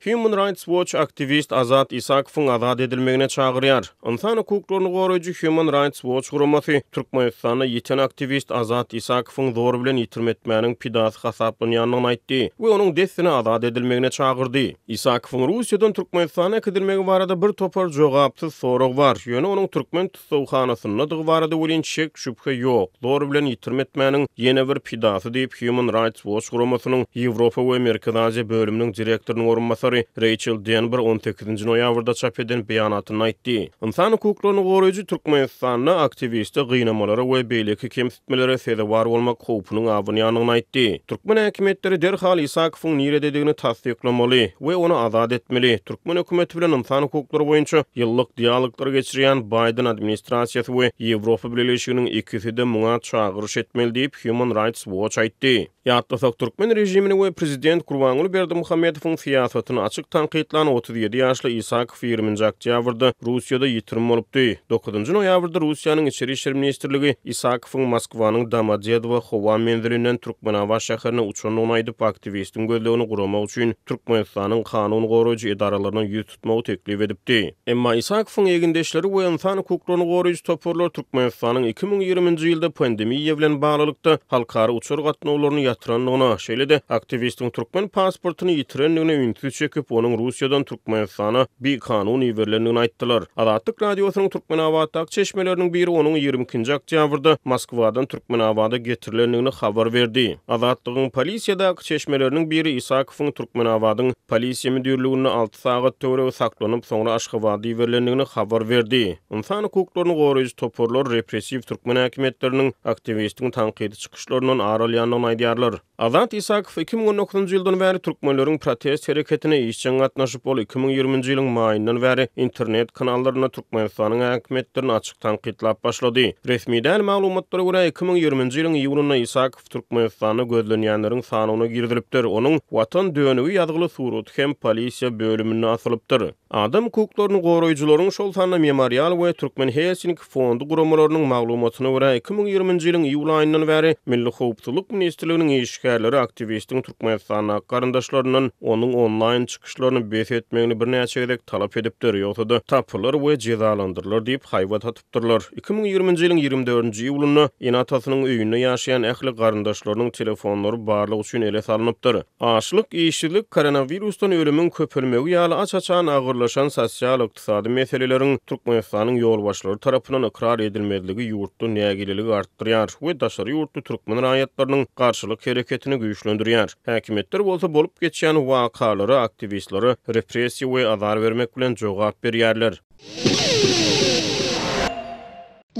Human Rights Watch aktivist Azat Isakov'un azat edilmegine çağırýar. İnsan hukuklaryny goraýjy Human Rights Watch guramasy Türkmenistanda ýeten aktivist Azat Isakov'un zor bilen ýitirmetmäniň pidasy hasaplanyanyny aýtdy we onuň destini azat edilmegine çağırdy. Isakov'un Russiýadan Türkmenistana gidilmegi barada bir topar jogapsyz sorag bar. Ýöne onuň türkmen tutsawyhanasyna dy barada bolan şek şüphe ýok. Zor bilen ýitirmetmäniň ýene bir pidasy diýip Human Rights Watch guramasynyň Ýewropa we Merkez Aziýa bölüminiň direktorynyň orunmasary Rachel Denber 18-nji noýabrda çap eden beýanatyny aýtdy. İnsan hukuklaryny goraýjy Türkmenistanda aktivisti gynamalara we beýleki kemsitmelere sebäp bolmak howpunyň awanynyny aýtdy. Türkmen häkimetleri derhal Isakov'un nirededigini tasdiklamaly we onu azat etmeli. Türkmen hökümeti bilen insan hukuklary boýunça ýyllyk dialoglar geçirýän Biden administrasiýasy we Ýewropa Birleşiginiň ikisi de muňa çağırış etmeli diýip Human Rights Watch aýtdy. Ýatdasak Türkmen rejimini we prezident Gurbanguly Berdimuhammedowyň siýasatyny açyk tanqidlan 37 ýaşly Isakov 20-nji oktýabrda Russiýada ýitirim bolupdy. 9-njy noýabrda Russiýanyň içeri işler ministrligi Isakowyň Moskwanyň Domodedowo howa menzilinden Türkmenawa şäherine uçanyny aýdyp aktivistin gözlegini guramak üçin Türkmenistanyň kanun goraýjy edaralaryna ýüz tutmagy teklip edipdi. Emma Isakowyň egindeşleri we insan hukuklaryny goraýjy toporlar Türkmenistanyň 2020-nji ýylda pandemiýa bilen baglykda halkara uçur gatnawlaryny ýatyranyna, şeýle-de aktivistin türkmen pasportuny ýitirenligine ünsüz çekip onuň Russiýadan Türkmenistana bir kanuny berlendigini aýtdylar. Azatlyk radiosynyň Türkmenawatdaky çeşmeleriniň biri onuň 22-nji oktýabrda Moskwadan Türkmenawada getirilendigini habar berdi. Azatlygyň polisiýadaky çeşmeleriniň biri Isakowyň Türkmenawadyň polisiýa müdürligine 6 sagat töwre saklanyp soňra Aşgabatda berlendigini habar berdi. İnsan hukuklaryny goraýjy toporlar repressiw türkmen häkimetleriniň aktivistiň tanqidi çykyşlarynyň aralýanyny aýdýarlar. Azat Isakov 2019-njy ýyldan bäri türkmenleriň protest hereketine işçiň gatnaşyp bol 2020-nji ýylyň maýyndan bäri internet kanallaryna Türkmenistanyň häkimetlerini açyk tanqidlap başlady. Resmi däl maglumatlara görä 2020-nji ýylyň iýulynda Isakov Türkmenistana gözlenýänleriň sanyna girdilipdir. Onuň watan dönügi ýazgyly surat hem polisiýa bölümine asylypdyr. Adam hukuklaryny goraýjylaryň şol sanly memorial we Türkmen Helsinki fondu guramalarynyň maglumatyna görä 2020-nji ýylyň iýul aýyndan bäri Milli Howpsuzlyk ministrliginiň işgärleri aktivistin Türkmenistana garandaşlarynyň onuň online çykyşlaryny bes etmegini bir näçe gezek talap edipdir. Ýogsa-da tapylar we cezalandyrlar diýip haýbat atypdyrlar. 2020-nji ýylyň 24-nji iýulynda enatasynyň öýünde ýaşaýan ähli garandaşlarynyň telefonlary barlyk üçin ele salynypdyr. Açlyk, işçilik, koronavirusdan ölümüň köpelmegi ýaly aç-açan agyrlaşan sosial-ykdysady meseleleriň Türkmenistanyň ýolbaşlary tarapyndan ikrar edilmezligi ýurtda nägiligi artdyrýar we daşary ýurtda türkmen raýatlarynyň garşylyk hereketini güýçlendirýär. Häkimetler bolsa bolup geçýän wakalary aktivistlary repressiýa we azar bermek bilen jogap berýärler.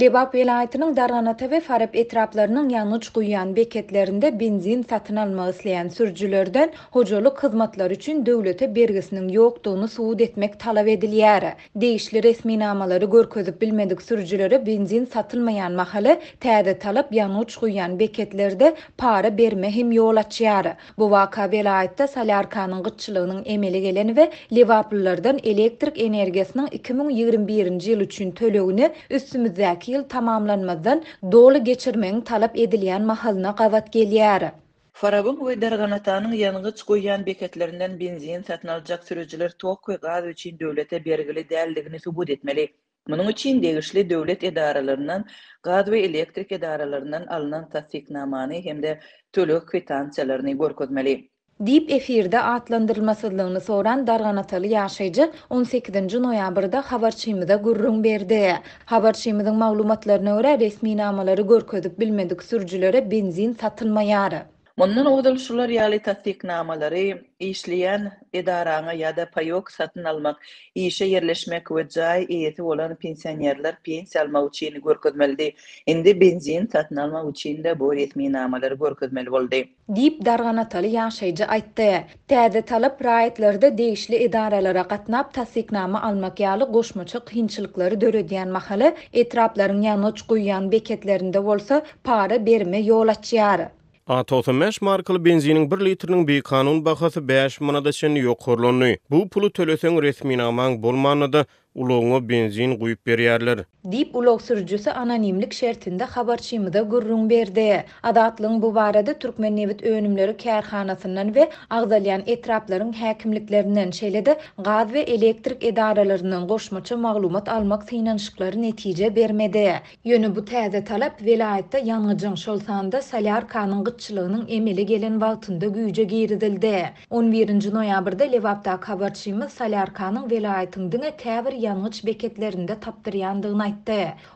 Lebap vilayatynyň Darganata we Farab etraplarynyň ýanyç guýan beketlerinde benzin satyn almak isleýän sürjülerden hojalyk hyzmatlary üçin döwlete bergisiniň ýokdugyny suwut etmek talap edilýär. Değişli resmi namalary görkezip bilmedik sürjülere benzin satylmaýan mahaly täze talap ýanyç guýan beketlerde para berme hem ýol açýar. Bu waka vilayatda Salyarkanyň gyçylygynyň emeli geleni we Lebaplylardan elektrik energiýasynyň 2021-nji ýyl üçin tölegini üstümizdäki ýyl tamamlanmadan dolu geçirmeň talap edilýän mahalyna gawat gelýär. Farabın we Darganatanyň ýanyç goýan beketlerinden benzin satyn aljak sürüjüler tok we gaz üçin döwlete bergili däldigini subut etmeli. Munyň üçin degişli döwlet edaralarynyň gaz we elektrik edaralarynyň alynan tasdiknamany hemde tölek kwitansiýalaryny görkezmeli. Dip efirde atlandyrylmasyzlygyny soran Darganataly ýaşaýjy 18-nji noýabrda habarçymyza gurrun berdi. Habarçymyzyň maglumatlaryna görä resmi namalary görkezip bilmedik sürjülere benzin satylmaýar. Mundan ogdalşylar ýaly tasdiknamalary işleýän edarana ýa-da paýok satyn almak, işe yerleşmek we jaý eýeti bolan pensionerler pensiýa almak üçin görkezmeli. Indi benzin satyn almak üçin de bu resmi namalary görkezmeli boldy. Dip Darganataly ýaşaýjy aýtdy. Täze talap raýatlarda değişli edaralara gatnap tasdiknama almak ýaly goşmaça kynçylyklary döredýän mahaly etraplaryň ýanyç guýan beketlerinde bolsa para berme ýol açýar. A95 markaly benziniň 1 litriniň bir kanun bahasy 5 manada çen ýokurlany. Bu pulu töleseň resmi namaň bolmanyda uloğuna benzin guýup berýärler. Dip ulog sürücüsü anonimlik şertinde habarçymyza gurrun berdi. Adatlyň bu barada Türkmen Nevit Önümleri kärhanasyndan we agzalyan etraplaryň häkimliklerinden şeýle-de gaz we elektrik edaralarynyň goşmaça maglumat almak synanyşyklary netije bermedi. Ýöne bu täze talap vilayetde ýanyjyň şolsanda Salyarkanyň gytçylygynyň emeli gelen wagtynda güýje giridildi. 11-nji noýabrda Lewapda habarçymyz Salyarkanyň vilayetyň diňe käbir ýanyç beketlerinde tapdyrýandygyny aýtdy.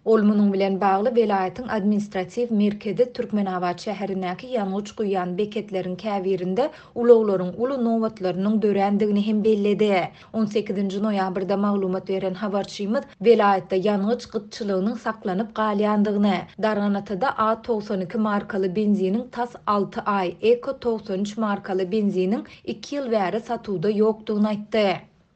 Ol munyň bilen bagly vilayetyň administrativ merkezi Türkmenabad şäherindäki ýanyç guýan beketleriň käbirinde ulaglaryň uly nowatlarynyň dörendigini hem belledi. 18-nji noýabrda maglumat beren habarçymyz vilayetde ýanyç gytçylygynyň saklanyp galýandygyny, Darganatada A92 markaly benziniň tas 6 ay, Eko 93 markaly benziniň 2 ýyl bäri satuwda ýokdugyny aýtdy.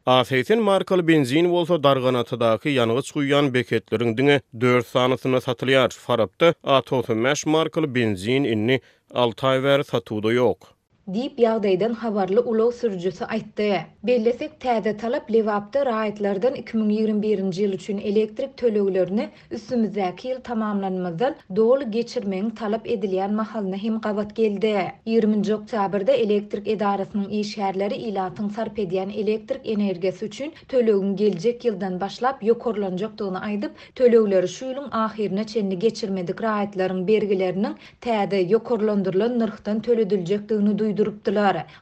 A80 markaly benzin bolsa Darganatadaky ýanyç guýan beketleriň diňe 4 sanysyna satylýar. Farapda A95 markaly benzin inni 6 ay bäri satuwda ýok. Dip ýagdaýdan habarly ulog sürücüsü aýtdy. Bellesek täze talap Lewapda raýatlardan 2021-nji ýyl üçin elektrik töleglerini üstümizdäki ýyl tamamlanmadan dolu geçirmeň talap edilýän mahalyna hem gabat geldi. 20-nji oktýabrda elektrik edarasynyň işgärleri ilatyň sarp edýän elektrik energiýasi üçin tölegin geljek ýyldan başlap ýokarlanjakdygyny aýdyp, tölegleri şu ýylyň ahirine çenli geçirmedik raýatlaryň bergileriniň täze ýokarlandyrylan nyrkdan tölediljakdygyny duydurupdylar.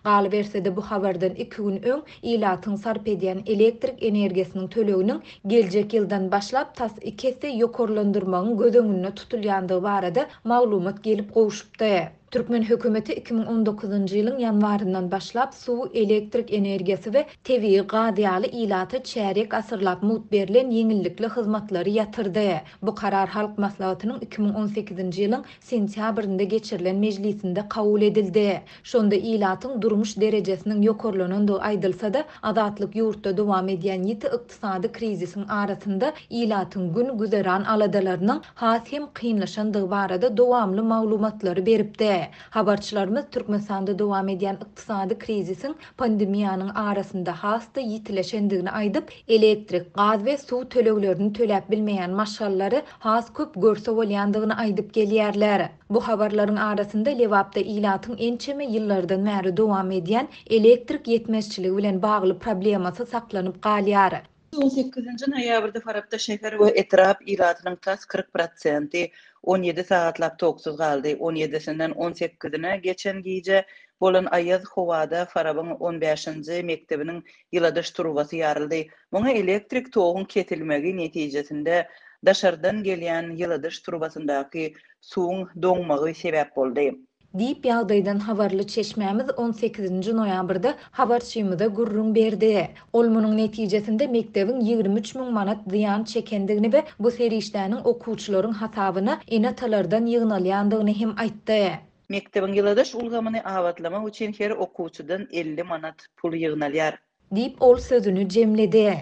Galy bersede bu habardan 2 gün öň ilatyň sarp edýän elektrik energiýasiniň töleginiň geljek ýyldan başlap tas 2 hesse ýokarlandyrmagyň göz tutulýandygy barada maglumat gelip gowuşupdy. Türkmen hökümeti 2019-njy ýylyň ýanwaryndan başlap suw, elektrik energiýasy we tebii gaz ýaly ilaty çärek asyrlap mut berilen ýeňillikli hyzmatlary ýatyrdy. Bu karar halk maslahatynyň 2018-nji ýylyň sentýabrynda geçirilen mejlisinde kabul edildi. Şonda ilatyň durmuş derejesiniň ýokarlanandygy aýdylsa-da, adatlyk ýurtda dowam edýän ýiti ykdysady krizisiň arasynda ilatyň gün güzeran aladalarynyň has hem kynlaşandygy barada dowamly maglumatlary beripdi. Habarçylarymyz Türkmenistanda dowam edýän ykdysady krizisiň pandemiýanyň arasynda hasta ýitileşendigini aýdyp, elektrik, gaz we suw töleglerini töläp bilmeýän maşgallary has köp görse bolýandygyny aýdyp gelýärler. Bu habarlaryň arasynda Lewapda ilatyň ençeme ýyllardan bäri dowam edýän elektrik ýetmezçiligi bilen bagly problemasy saklanyp galýar. 18-nji noýabrda Farapda şeher we etrap ilatynyň tas 40% 17 saatlap toksuz galdy. 17-sinden 18-ine geçen giýje bolan aýaz howada Farabyň 15-nji mektebiniň ýyladyş trubasy ýaryldy. Muňa elektrik togyň ketilmegi netijesinde daşardan gelýän ýyladyş trubasyndaky suwuň doňmagy sebäp boldy. Dip ýagdaýdan habarly çeşmämiz 18-nji noýabrda habarçymyza gurrun berdi. Ol munyň netijesinde mekdebiň 23 000 manat ziýan çekendigini we bu serişdäniň okuwçylaryň hasabyna enatalardan ýygnalýandygyny hem aýtdy. Mekdebiň ýyladyş ulgamyny awatlamak üçin her okuwçydan 50 manat pul ýygnalýar. Dip ol sözünü jemledi.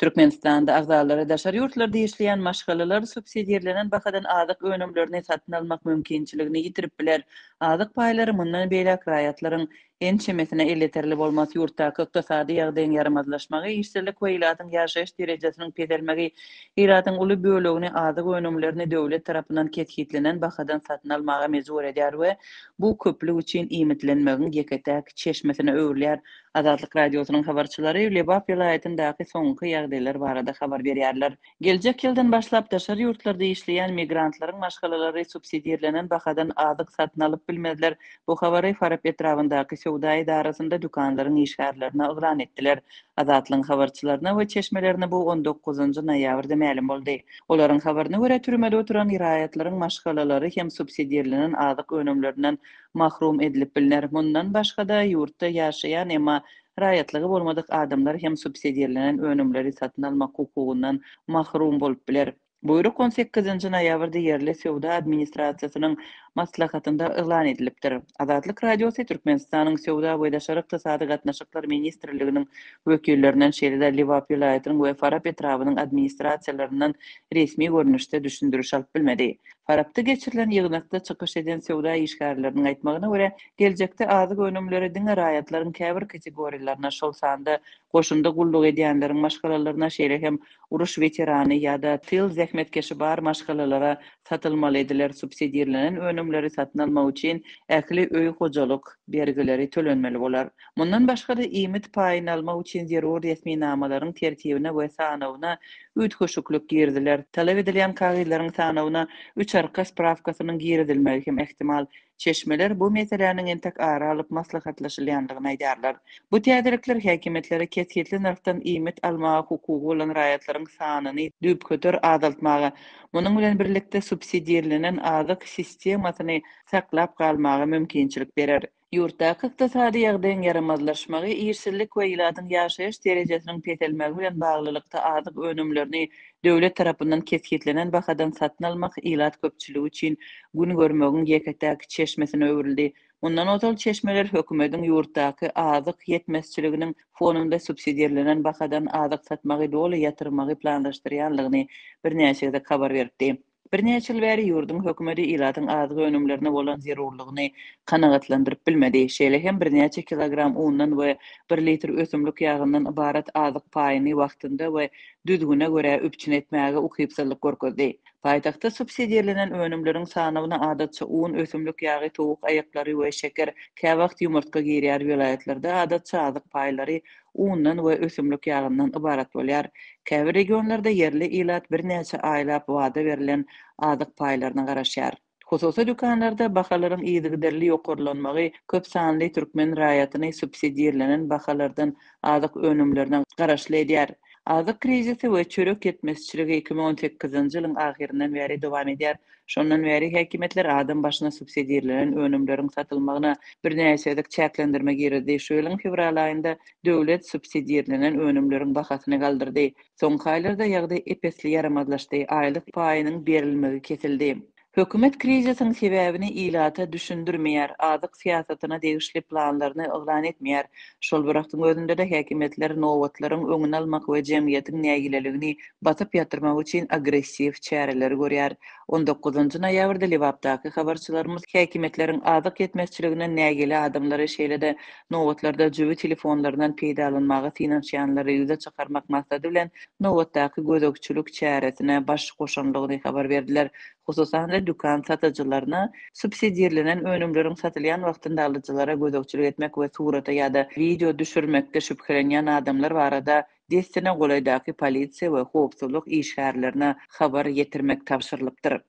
Türkmenistanda agzalary daşary ýurtlarda işleýän maşgalalar subsidiýerlenen bakadan azyk önümlerini satyn almak mümkinçiligini ýitirip biler. Azyk paýlary mundan beýlek raýatlaryň ençemesine illeterli bolmasy ýurtdaky ykdysady ýagdaýyň ýaramazlaşmagy, işçilik we ilatyň ýaşaýyş derejesiniň pezelmegi, ilatyň uly bölegini azyk önümlerini döwlet tarapyndan ketkitlenen bakadan satyn almaga mejbur edýär we bu köplik üçin iýmitlenmegiň ýeketäk çeşmesine öwürlýär. Azatlyk radiosynyň habarçylary Lebap vilayatynyň soňky ýagdaýlar barada habar berýärler. Geljek ýyldan başlap daşary ýurtlarda işleýän migrantlaryň maşgalalary subsidiýerlenen bakadan azyk satyn alyp bilmediler. Bu habary Farap etrafyndaky sowda idarasynda dükanlaryň işgärlerini ygran etdiler. Azatlyň habarçylaryna we çeşmelerine bu 19-njy noýabrda ma'lum boldy. Olaryň habaryna görä türmede oturan iraýatlaryň maşgalalary hem subsidiýerlenen azyk önümlerinden mahrum edilip bilinär. Mundan başga da ýurtda ýaşaýan emma raýatlygy bolmadyk adamlar hem subsidiýerlenen önümleri satyn almak hukugundan mahrum bolup biler. Buyruk 18-nji noýabrda ýerli sowda administrasiýasynyň maslahatynda yglan edilipdir. Azatlyk radiosy Türkmenistanyň sowda we daşary ykdysady gatnaşyklar ministrliginiň wekillerinden şeýle-de Lewap vilayatynyň we Farap etrawynyň administrasiýalarynyň resmi görnüşde düşündürüş alyp bilmedi. Harapda geçirilen yığınakda çıkış eden sowda işgärleriniň aýtmagyna görä, geljekde azyk önümleri diňe raýatlaryň käbir kategoriýalaryna şol sanda goşunda gulluk edýänleriň maşgalalaryna şeýle hem uruş veterany ýa-da tıl zähmetkeşi bar maşgalalara satylmaly ediler. Subsidiýalenen önümleri satyn almak üçin ähli öý hojalyk bergileri tölenmeli bolar. Mundan başga-da iýmit paýyny almak üçin zerur resmi namalaryň tertibine we sanawyna üýtgeşiklik girdiler. Talap edilen kagylaryň sanawyna 3 arka spravkasynyň giridilmegi hem ihtimal çeşmeler bu meseleniň entek ara alyp maslahatlaşylýandygyny aýdarlar. Bu täzelikler häkimetlere kesgitli narfdan iýmit almaga hukugy bolan raýatlaryň sanyny düp köter azaltmaga, munyň bilen birlikde subsidiýalenen azyk sistemasyny saklap galmaga mümkinçilik berer. Ýurtdaky ykdysady ýagdaýyň yaramazlaşmagy, işsizlik we ýylatyň ýaşaýyş derejesiniň petelmegi bilen baglylykda azyk önümlerini döwlet tarapyndan kesgitlenen bahadan satyn almak ýylat köpçüligi üçin gün görmegiň ýeketdäki çeşmesine öwrildi. Mundan ozal çeşmeler hökümetiň ýurtdaky azyk ýetmezçiliginiň fonunda subsidiýalenen bahadan azyk satmagy doly ýatyrmagy planlaşdyrýanlygyny birnäçe habar berdi. Birnäçe ýyl bäri ýurdun hökümeti ýylatyň azyk önümlerine bolan zerurlygyny kanagatlandyryp bilmedi. Şeýle hem birnäçe kilogram undan we 1 litr ösümlik ýagyndan ibarat azyk paýyny wagtynda we düzgüne görä üpçün etmäge ukypsyrlyk görkezdi. Paýtagtda subsidiýalenen önümleriň sanawyna adatça un, ösümlik ýagy, towuk aýaklary we şeker, käwagt ýumurtka girýär vilayetlerde adatça azyk paýlary undan we ösümlik ýagyndan ibarat bolýar. Käbir regionlarda yerli ýylat birnäçe aýlap wada berilen azyk paýlaryna garaşýar. Hususy dükanlarda bahalaryň ýygyderli ýokurlanmagy köp sanly türkmen raýatyny subsidiýalenen bahalardan azyk önümlerine garaşly edýär. Azyk krizisi we çörek ýetmezçiligi 2018-nji ýylyň ahirinden bäri dowam edýär. Şondan bäri häkimetler adam başyna subsidiýalenen önümleriň satylmagyna birnäçedik çäklendirme girdi. Şu ýylyň fevral aýynda döwlet subsidiýalenen önümleriň bahasyny galdyrdy. Soňky aýlarda ýagdaý epesli yaramazlaşdy. Aýlyk paýynyň berilmegi kesildi. Hökümet krizisiň sebäbini ýylata düşündirmeýär, azyk siýasatyna degişli planlaryny yglan etmeýär. Şol wagtyň özünde de häkimetler nowatlaryň öňüni almak we jemgyýetiň nägileligini batyp ýatyrmak üçin agressiw çäreler görýär. 19-njy noýabrda Lewapdaky habarçylarymyz häkimetleriň azyk ýetmezçiligine nägile adamlary şeýle-de nowatlarda jübi telefonlarynyň peýdalanmagy finansiýanlary ýüze çykarmak maksady bilen nowatdaky gözegçilik çäresine baş goşanlygyny habar berdiler. Hususan da dükan satıcılarına subsidiýalenen önümleriň satylýan wagtynda alyjylara gözegçilik etmek we surata ýa-da video düşürmekde şüphelenýän adamlar barada destine golaýdaky polisiýa we howpsuzlyk işgärlerine habar ýetirmek tapşyrylypdyr.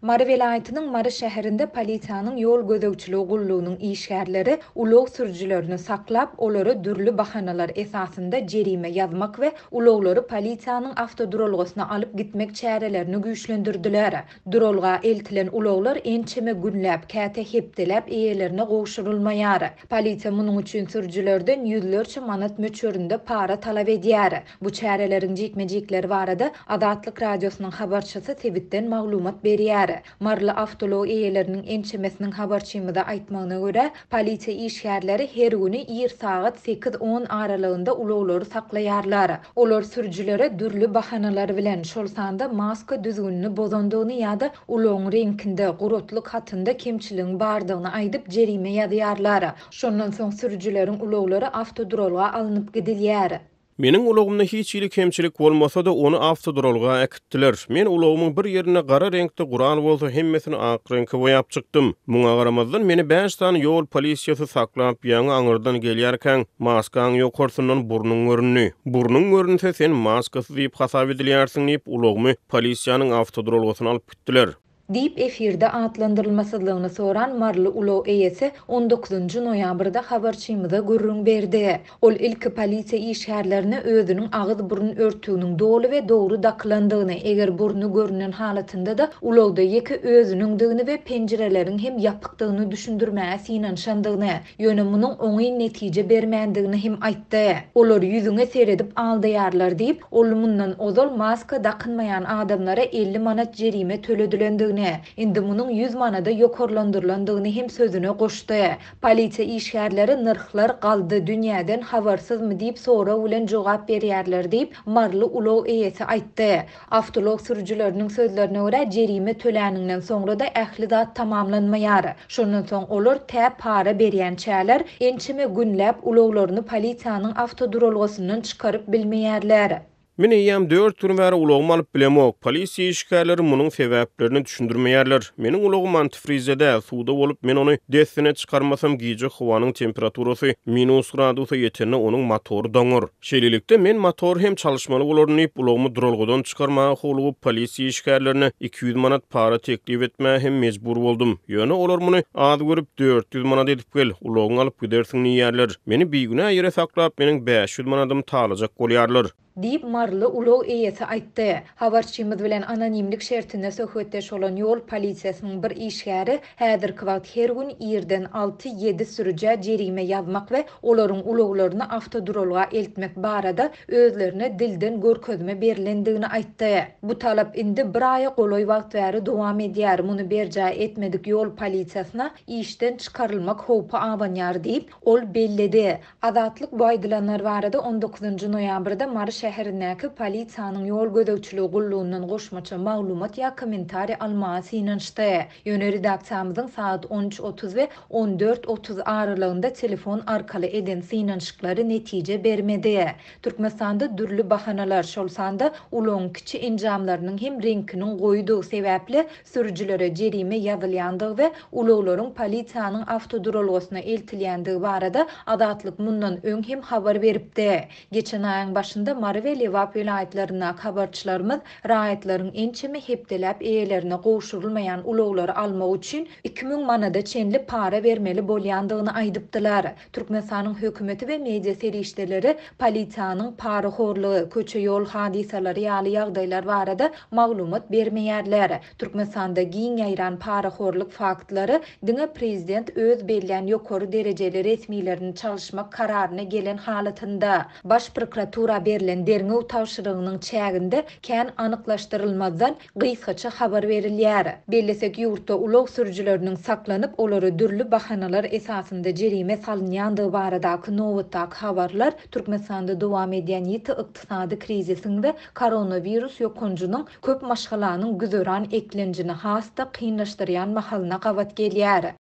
Mary welaýatynyň Mary şäherinde polisiýanyň ýol gözegçiligi gullugynyň işgärleri ulug sürüjilerini saklap, olary dürli bahanalar esasında jerime ýazmak we uluglary polisiýanyň awtodurolgasyna alyp gitmek çärelerini güýçlendirdiler. Durolga eltilen uluglar ençeme günläp, käte hepdelep eýelerine gowşurulmaýar. Polisiýa munyň üçin sürüjilerden ýüzlerçe manat möçberinde para talap edýär. Bu çäreleriň jekmejekleri barada Adatlyk radiosynyň habarçysy Tebitden maglumat berýär. Marly awtolog eýeleriniň ençemesiniň habarçymyda aýtmagyna görä, polisiýa işgärleri her güni 1 saat 8-10 aralygynda uluglary saklaýarlar. Olar sürüjilere dürli bahanalar bilen şol sanda maska düzgünlüğünü bozandygyny ýa-da ulugyň reňkinde, gurutluk hatynda kemçiligiň bardygyny aýdyp jerime ýazýarlar. Şondan soň sürüjileriň uluglary awtodurolga alınıp gidilýär. Meniň ulugymda hiç ýyly kemçilik bolmasa da onu awtodurolga äkitdiler. Men ulugymyň bir ýerine gara reňkde Guran bolsa hemmesini ak reňke boýap çykdym. Muňa garamazdan meni 5 tane ýol polisiýasy saklap ýaňy aňyrdan gelýärken maskaň ýokursundan burnuň görünni. Burnuň görünse sen maskasyz diýip hasap edilýärsiň diýip ulugymy polisiýanyň awtodurolgasyna alyp gitdiler. Deep efirde atlandırılmasızlığını soran Marly Ulog eýesi 19-njy noýabrda habarçymyza gürrüň berdi. Ol ilki polisiýa işgärlerini özüniň agyz burun örtüginiň dolu we dogry daklandygyny, eger burnu görünen halatynda da Ulogda ýeki özüniň dıgyny we penjireleriň hem ýapykdygyny düşündirmäge sinanşandygyny, ýöne munyň oňy netije bermändigini hem aýtdy. Olar ýüzüňe seredip aldyýarlar diýip, ol mundan ozal maska dakynmaýan adamlara 50 manat jerime töledilendigini edildiğini, indi bunun 100 manada yokorlandırılandığını hem sözüne koştu. Polisiya işgärleri nırxlar qaldı dünyadan habarsız mı deyip sonra ulen cevap berýärler deyip marly ulog eýesi aýtdy. Avtolog sürücülerinin sözlerine göre jerime töläninden sonra da ähli zat tamamlanmaýar. Şondan soň olar täp para berýän çäler ençime günläp uloglaryny polisiýanyň avtoduralgysyndan çykaryp bilmeýärler. Men eýäm 4 gün bäri ulogum alyp bilemok. Polisiýa işgärleri munyň sebäplerini düşündirmeýärler. Meniň ulogum antifrizede, suwda bolup men ony dessine çykarmasam giýje howanyň temperaturasy -gradusa ýetende onuň motory doňur. Şeýlelikde men motor hem çalışmaly bolaryn diýip ulogumy duralgydan çykarmaga howlup polisiýa işgärlerine 200 manat para teklip etmäge hem mejbur boldum. Ýöne olar muny az görüp 400 manat edip gel, uloguny alyp gidersiň diýýärler. Meni bir güne ýere saklap meniň 500 manatym talajak bolýarlar. Deyip marly ulog eýesi aýtdy. Habarçymyz bilen anonimlik şertinde söhbetdeş bolan ýol polisiýasynyň bir işgäri häzirki wagt her gün ýerden 6-7 sürüje jerime ýazmak we olaryň uloglaryny avtoduralga eltmek barada özlerine dilden görkezme berilendigini aýtdy. Bu talap indi bir aýa golay wagt bäri dowam edýär. Muny berjä etmedik ýol polisiýasyna işden çykarylmak howpy awanýar diýip ol belledi. Azatlyk bu aýdylanlar barada 19 noýabrda Mary şäherindäki polisiýanyň ýol gözegçiligi gullugynyň goşmaça maglumat ýa kommentari almasy inançdy. Ýöne redaksiyamyzyň saat 13:30 we 14:30 aralygynda telefon arkaly eden synançyklary netije bermedi. Türkmenistanda dürli bahanalar şolsanda ulong kiçi enjamlarynyň hem renkiniň goýduğu sebäpli sürüjülere jerime ýazylýandygy we uloglaryň polisiýanyň avtoduralgysyna eltilýändigi barada adatlyk mundan öň hem habar beripdi. Geçen aýyň başynda Mary we Lewap vilayetlerine habarçylarymyz raýatlaryň ençeme hepdelap eýelerine goşurulmaýan uloglary almak üçin 2000 manada çenli para bermeli bolýandygyny aýdypdylar. Türkmenistanyň hökümeti we media serişdeleri polisiýanyň para horlugy, köçe ýol hadisalary ýaly ýagdaýlar barada maglumat bermeýärler. Türkmenistanda giň ýaýran para horluk faktlary diňe prezident öz bellän ýokary derejeli resmiýlerini çalışmak kararyna gelen halatynda baş prokuratura berilen derňe utawşyrygynyň çäginde kän anyklaşdyrylmazdan gysgaça habar berilýär. Bellesek ýurtda ulog sürüjüleriniň saklanyp olary dürli bahanalar esasynda jerime salynýandygy baradaky nowatdaky habarlar Türkmenistanda dowam edýän ýiti ykdysady krizisiň we koronavirus ýokunjunyň köp maşgalanyň güzöran eklenjini hasta kynlaşdyrýan mahalyna gawat gelýär.